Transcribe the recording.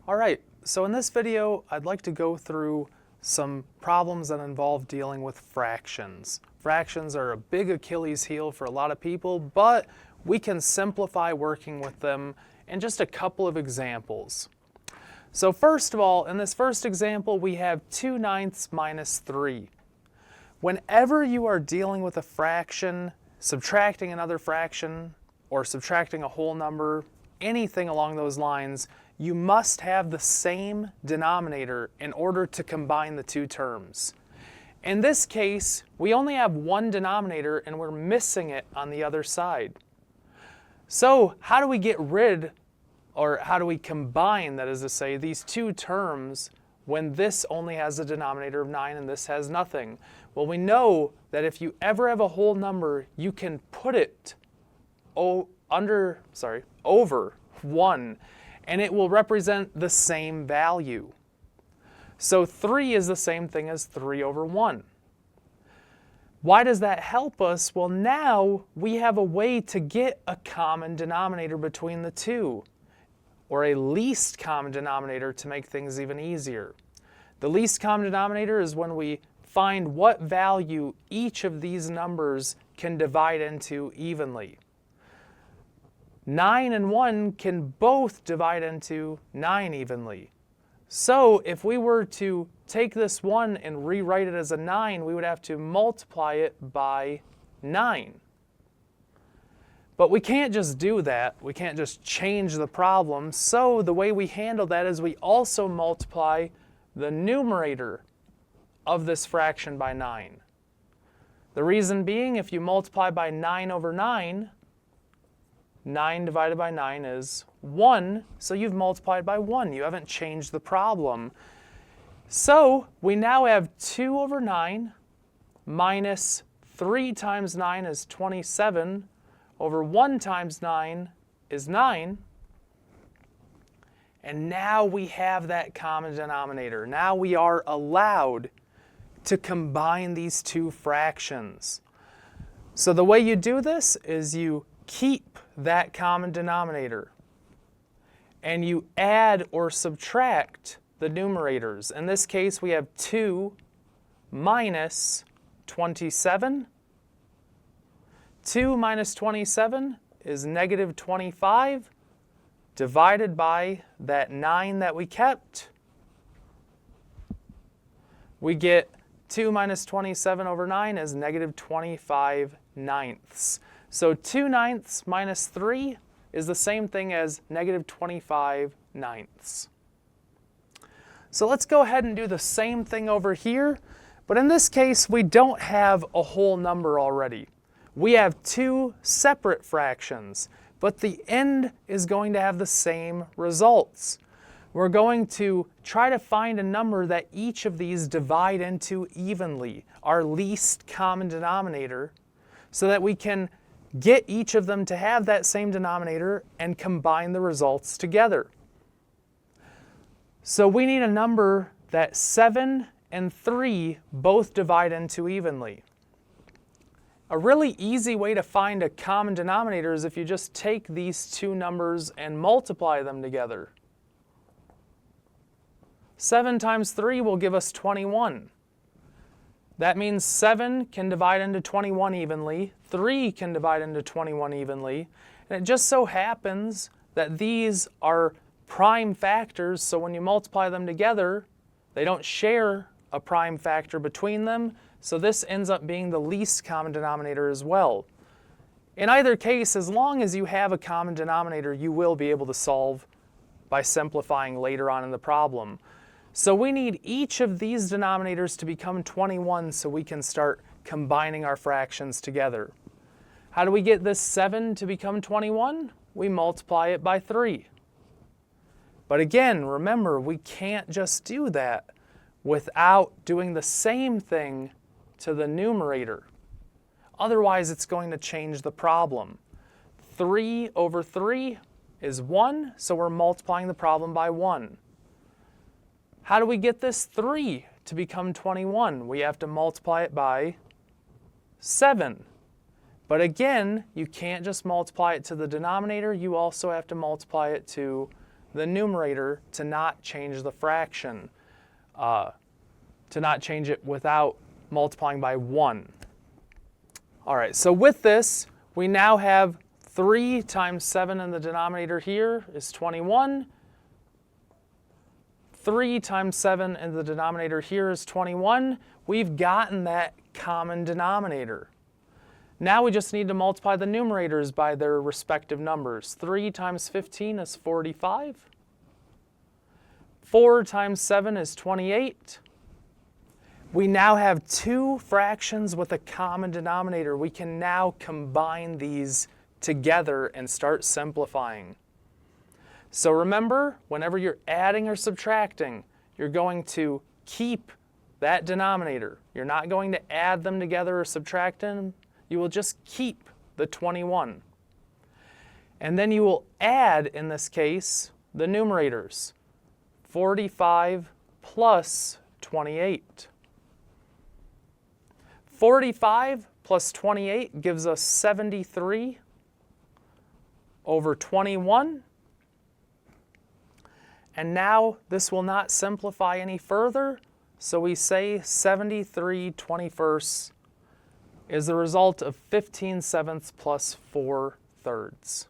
Alright, so in this video I'd like to go through some problems that involve dealing with fractions. Fractions are a big Achilles heel for a lot of people, but we can simplify working with them in just a couple of examples. So first of all, in this first example we have 2/9 minus 3. Whenever you are dealing with a fraction, subtracting another fraction, or subtracting a whole number, anything along those lines, you must have the same denominator in order to combine the two terms. In this case, we only have one denominator and we're missing it on the other side. So how do we get rid, or how do we combine, that is to say, these two terms when this only has a denominator of 9 and this has nothing? Well, we know that if you ever have a whole number, you can put it over 1, and it will represent the same value. So 3 is the same thing as 3 over 1. Why does that help us? Well, now we have a way to get a common denominator between the two, or a least common denominator to make things even easier. The least common denominator is when we find what value each of these numbers can divide into evenly. 9 and 1 can both divide into 9 evenly. So if we were to take this 1 and rewrite it as a 9, we would have to multiply it by 9. But we can't just do that. We can't just change the problem. So the way we handle that is we also multiply the numerator of this fraction by 9. The reason being, if you multiply by 9 over 9, 9 divided by 9 is 1, so you've multiplied by 1. You haven't changed the problem. So we now have 2 over 9 minus 3 times 9 is 27 over 1 times 9 is 9. And now we have that common denominator. Now we are allowed to combine these two fractions. So the way you do this is you keep that common denominator and you add or subtract the numerators. In this case we have 2 minus 27. 2 minus 27 is negative 25 divided by that 9 that we kept. We get 2 minus 27 over 9 is negative 25 ninths. So 2/9 minus 3 is the same thing as negative 25 ninths. So let's go ahead and do the same thing over here, but in this case we don't have a whole number already. We have two separate fractions, but the end is going to have the same results. We're going to try to find a number that each of these divide into evenly, our least common denominator, so that we can get each of them to have that same denominator and combine the results together. So we need a number that 7 and 3 both divide into evenly. A really easy way to find a common denominator is if you just take these two numbers and multiply them together. 7 times 3 will give us 21. That means 7 can divide into 21 evenly, 3 can divide into 21 evenly, and it just so happens that these are prime factors, so when you multiply them together, they don't share a prime factor between them, so this ends up being the least common denominator as well. In either case, as long as you have a common denominator, you will be able to solve by simplifying later on in the problem. So we need each of these denominators to become 21 so we can start combining our fractions together. How do we get this 7 to become 21? We multiply it by 3. But again, remember, we can't just do that without doing the same thing to the numerator. Otherwise, it's going to change the problem. 3 over 3 is 1, so we're multiplying the problem by 1. How do we get this 3 to become 21? We have to multiply it by 7. But again, you can't just multiply it to the denominator, you also have to multiply it to the numerator to not change the fraction, to not change it without multiplying by 1. All right, so with this, we now have 3 times 7 in the denominator here is 21. 3 times 7 in the denominator here is 21. We've gotten that common denominator. Now we just need to multiply the numerators by their respective numbers. 3 times 15 is 45. 4 times 7 is 28. We now have 2 fractions with a common denominator. We can now combine these together and start simplifying. So remember, whenever you're adding or subtracting, you're going to keep that denominator. You're not going to add them together or subtract them. You will just keep the 21. And then you will add, in this case, the numerators. 45 plus 28. 45 plus 28 gives us 73 over 21. And now this will not simplify any further, so we say 73/21 is the result of 15/7 plus 4/3.